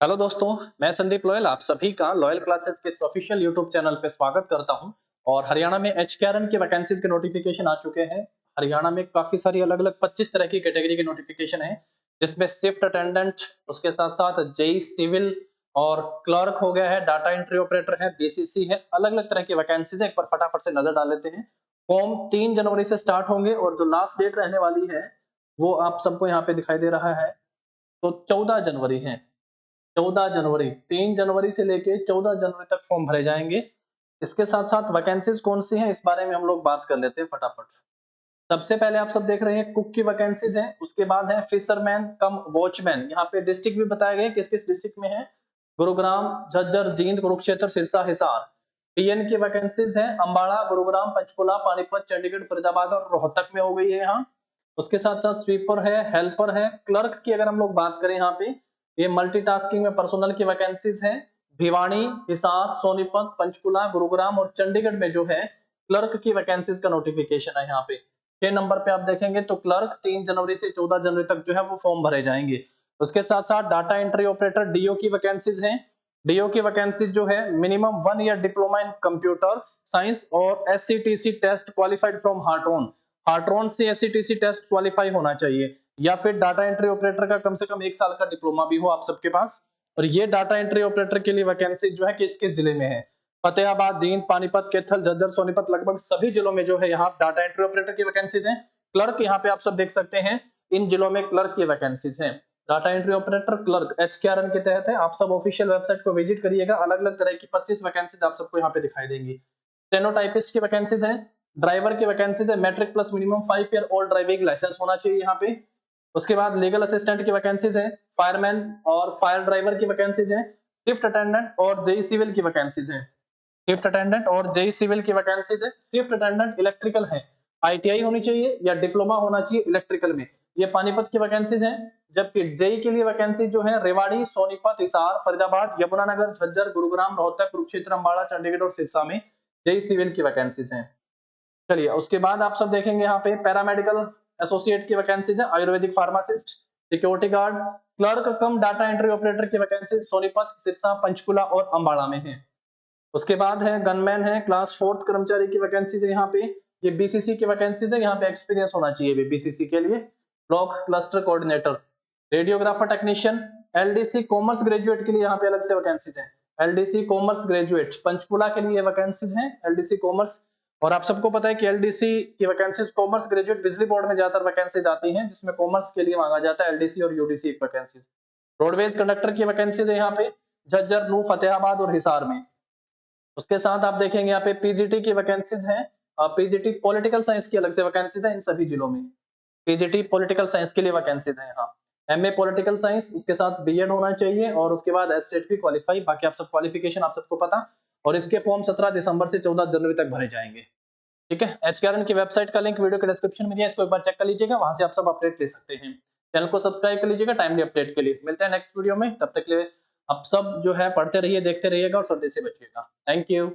Hello दोस्तों, मैं Sandeep loyal आप सभी का लॉयल क्लासेस के ऑफिशियल यूट्यूब चैनल पे स्वागत करता हूं। और हरियाणा में एचकेआरएन की वैकेंसीज के नोटिफिकेशन आ चुके हैं। हरियाणा में काफी सारी अलग-अलग 25 तरह की कैटेगरी के नोटिफिकेशन है, जिसमें शिफ्ट अटेंडेंट, उसके साथ-साथ जेई सिविल और क्लर्क हो गया है, डाटा एंट्री ऑपरेटर है, बीसीसी है, अलग-अलग तरह की वैकेंसीज है। एक बार फटाफट से नजर डाल लेते हैं। फॉर्म 3 जनवरी से स्टार्ट होंगे और जो लास्ट डेट रहने वाली है, वो आप सबको यहाँ पे दिखाई दे रहा है, तो 14 जनवरी है। 14 जनवरी, 3 जनवरी से लेके 14 जनवरी तक फॉर्म भरे जाएंगे। इसके साथ-साथ वैकेंसीज कौन सी हैं, इस बारे में हम लोग बात कर लेते हैं फटाफट। सबसे पहले आप सब देख रहे हैं कुक की वैकेंसीज हैं, उसके बाद है फिशरमैन कम वॉचमैन। यहाँ पे डिस्ट्रिक्ट भी बताए गए किस-किस डिस्ट्रिक्ट में है। गुरुग्राम, झज्जर, जींद, कुरुक्षेत्र, सिरसा, हिसार। पीएन की वैकेंसीज हैं अंबाला, गुरुग्राम, पंचकुला, पानीपत, चंडीगढ़, फरीदाबाद और रोहतक में हो गई है यहाँ। उसके साथ-साथ स्वीपर है, हेल्पर है, क्लर्क की अगर हम लोग बात करें यहाँ पे, ये मल्टीटास्किंग में पर्सनल की वैकेंसीज हैं। भिवानी, हिसार, सोनीपत, पंचकुला, गुरुग्राम और चंडीगढ़ में जो है क्लर्क की वैकेंसीज का नोटिफिकेशन है यहाँ पे। 6 नंबर पे आप देखेंगे तो क्लर्क 3 जनवरी से 14 जनवरी तक जो है वो फॉर्म भरे जाएंगे। उसके साथ-साथ डाटा एंट्री ऑपरेटर डीओ की वैकेंसीज हैं। डीओ की वैकेंसीज जो है minimum 1 year diploma in computer science और एससीटीसी टेस्ट क्वालिफाइड फ्रॉम हार्टोन। हार्ट्रॉन से एससीटीसी टेस्ट क्वालिफाई होना चाहिए, या फिर डाटा एंट्री ऑपरेटर का कम से कम 1 साल का डिप्लोमा भी हो आप सबके पास। और ये डाटा एंट्री ऑपरेटर के लिए वैकेंसी जो है किस-किस जिले में है? फतेहाबाद, जींद, पानीपत, कैथल, झज्जर, सोनीपत, लगभग सभी जिलों में जो है यहाँ डाटा एंट्री ऑपरेटर की वैकेंसीज हैं। क्लर्क यहाँ पे आप सब देख सकते हैं, इन जिलों में क्लर्क की वैकेंसीज हैं। डाटा एंट्री ऑपरेटर क्लर्क एचकेआरएन के तहत है। आप सब ऑफिशियल वेबसाइट को विजिट करिएगा, अलग-अलग तरह की 25 वैकेंसीज आप सबको यहाँ पे दिखाई देंगी। स्टेनोटाइपिस्ट की वैकेंसीज हैं, ड्राइवर की वैकेंसीज है, matric plus minimum 5 year old driving licence होना चाहिए यहाँ पे। उसके बाद लीगल असिस्टेंट की वैकेंसीज है, फायरमैन और फायर ड्राइवर की वैकेंसीज है, शिफ्ट अटेंडेंट और जेई सिविल की वैकेंसीज है। शिफ्ट अटेंडेंट और जेई सिविल की वैकेंसीज है। शिफ्ट अटेंडेंट इलेक्ट्रिकल है, आईटीआई होनी चाहिए या डिप्लोमा होना चाहिए इलेक्ट्रिकल में। ये पानीपत की वैकेंसीज है। जबकि जेई के लिए वैकेंसी जो है रेवाड़ी, सोनीपत, हिसार, फरीदाबाद, यमुनानगर, झज्जर, गुरुग्राम, रोहतक, कुरुक्षेत्र, अम्बाड़ा, चंडीगढ़ और सिरसा में जेई सिविल की वैकेंसीज हैं। चलिए उसके बाद आप सब देखेंगे यहाँ पे पैरामेडिकल एसोसिएट की वैकेंसीज है, Ayurvedic pharmacist, security guard, clerk कम डाटा एंट्री ऑपरेटर की वैकेंसी सोनीपत, सिरसा, पंचकुला और अम्बाड़ा में है। उसके बाद है गनमैन है, क्लास 4th कर्मचारी की वैकेंसीज है यहाँ पे। ये बीसीसी की वैकेंसीज है, यहाँ पे एक्सपीरियंस होना चाहिए बीसीसी के लिए। Block cluster coordinator, radiographer technician, LDC commerce graduate के लिए यहाँ पे अलग से वैकेंसीज है। एलडीसी कॉमर्स ग्रेजुएट पंचकुला के लिए वैकेंसीज हैं, एलडीसी कॉमर्स। और आप सबको पता है कि एलडीसी की वैकेंसीज कॉमर्स ग्रेजुएट बिजली बोर्ड में ज्यादातर वैकेंसीज आती हैं, जिसमें कॉमर्स के लिए मांगा जाता है एलडीसी और यूडीसी एक वैकेंसी। रोडवेज कंडक्टर की वैकेंसीज है यहाँ पे झज्जर, नू, फतेहाबाद और हिसार में। उसके साथ आप देखेंगे यहाँ पे पीजीटी की वैकेंसीज हैं। पीजीटी पॉलिटिकल साइंस की अलग से वैकेंसीज है इन सभी जिलों में। पीजीटी पॉलिटिकल साइंस के लिए वैकेंसीज है यहाँ। एमए पॉलिटिकल साइंस, उसके साथ बीएड होना चाहिए और उसके बाद एसटेट भी क्वालिफाई। बाकी आप सब क्वालिफिकेशन आप सबको पता। और इसके फॉर्म 17 दिसंबर से 14 जनवरी तक भरे जाएंगे। ठीक है, एचकेआरएन की वेबसाइट का लिंक वीडियो के डिस्क्रिप्शन में दिया है, इसको एक बार चेक कर लीजिएगा, वहां से आप सब अपडेट ले सकते हैं। चैनल को सब्सक्राइब कर लीजिएगा टाइमली अपडेट के लिए। मिलते हैं नेक्स्ट वीडियो में, तब तक के लिए आप सब जो है पढ़ते रहिए, देखते रहिएगा और सर्दी से बचिएगा। Thank you.